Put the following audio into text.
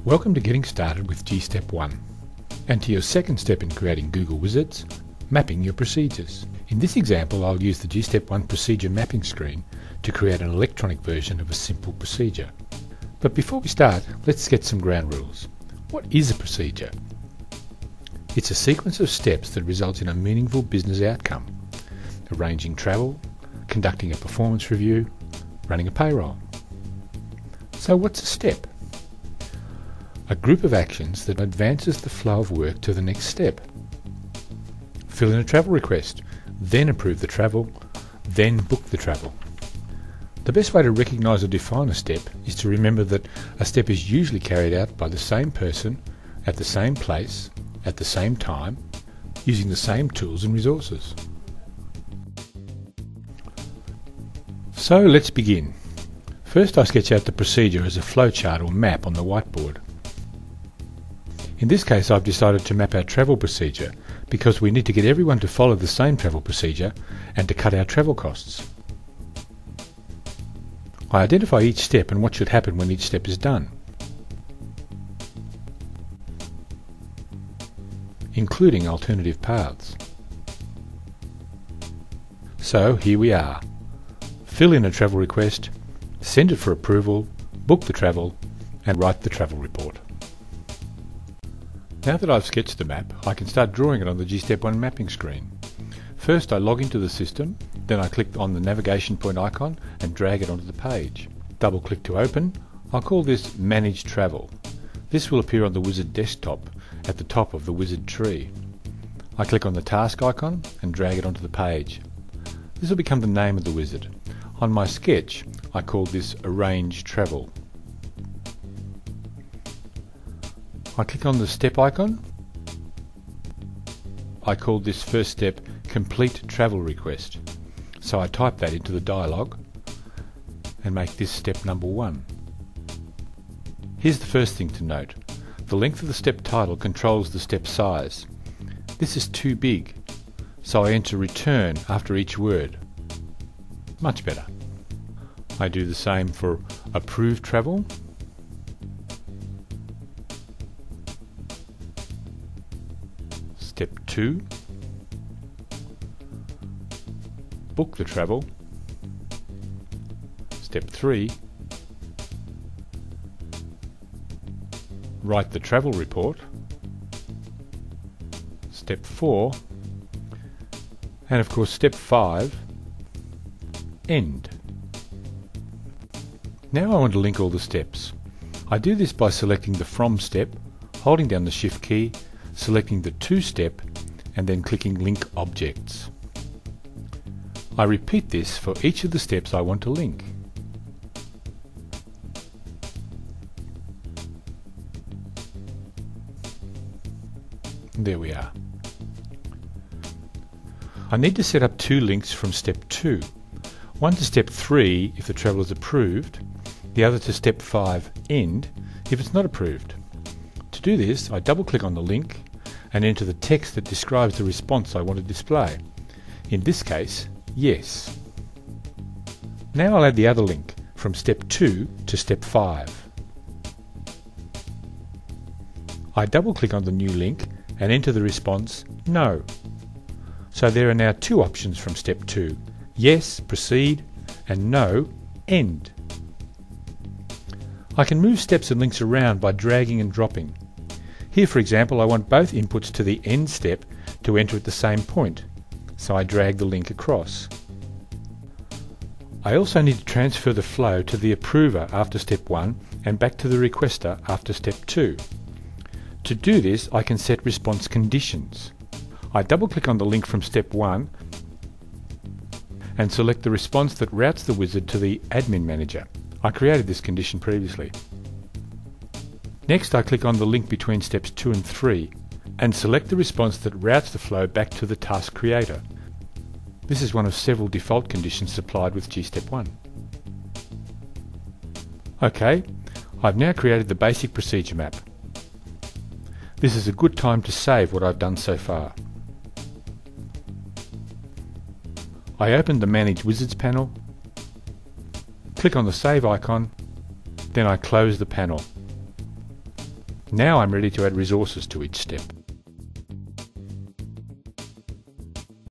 Welcome to getting started with gStepOne, and to your second step in creating Google Wizards, mapping your procedures. In this example, I'll use the gStepOne procedure mapping screen to create an electronic version of a simple procedure. But before we start, let's get some ground rules. What is a procedure? It's a sequence of steps that results in a meaningful business outcome: arranging travel, conducting a performance review, running a payroll. So what's a step? A group of actions that advances the flow of work to the next step. Fill in a travel request, then approve the travel, then book the travel. The best way to recognise or define a step is to remember that a step is usually carried out by the same person, at the same place, at the same time, using the same tools and resources. So let's begin. First, I sketch out the procedure as a flowchart or map on the whiteboard. In this case, I've decided to map our travel procedure because we need to get everyone to follow the same travel procedure and to cut our travel costs. I identify each step and what should happen when each step is done, including alternative paths. So here we are. Fill in a travel request, send it for approval, book the travel, and write the travel report. Now that I've sketched the map, I can start drawing it on the gStepOne mapping screen. First I log into the system, then I click on the navigation point icon and drag it onto the page. Double click to open. I'll call this Manage Travel. This will appear on the Wizard desktop at the top of the Wizard tree. I click on the task icon and drag it onto the page. This will become the name of the wizard. On my sketch, I call this Arrange Travel. I click on the step icon. I call this first step Complete Travel Request. So I type that into the dialog and make this step number 1. Here's the first thing to note. The length of the step title controls the step size. This is too big, so I enter return after each word. Much better. I do the same for Approve Travel. Step 2, book the travel. Step 3, write the travel report. Step 4, and of course step 5, end. Now I want to link all the steps. I do this by selecting the From step, holding down the Shift key, selecting the To step, and then clicking Link Objects. I repeat this for each of the steps I want to link. There we are. I need to set up 2 links from step 2. One to step 3 if the travel is approved, the other to step 5, End, if it's not approved. To do this, I double click on the link and enter the text that describes the response I want to display. In this case, yes. Now I'll add the other link from step 2 to step 5. I double click on the new link and enter the response no. So there are now 2 options from step 2, yes, proceed, and no, end. I can move steps and links around by dragging and dropping. Here, for example, I want both inputs to the end step to enter at the same point, so I drag the link across. I also need to transfer the flow to the approver after step 1 and back to the requester after step 2. To do this, I can set response conditions. I double-click on the link from step 1 and select the response that routes the wizard to the admin manager. I created this condition previously. Next, I click on the link between steps 2 and 3 and select the response that routes the flow back to the task creator. This is one of several default conditions supplied with gStepOne. OK, I've now created the basic procedure map. This is a good time to save what I've done so far. I open the Manage Wizards panel, click on the Save icon, then I close the panel. Now I'm ready to add resources to each step.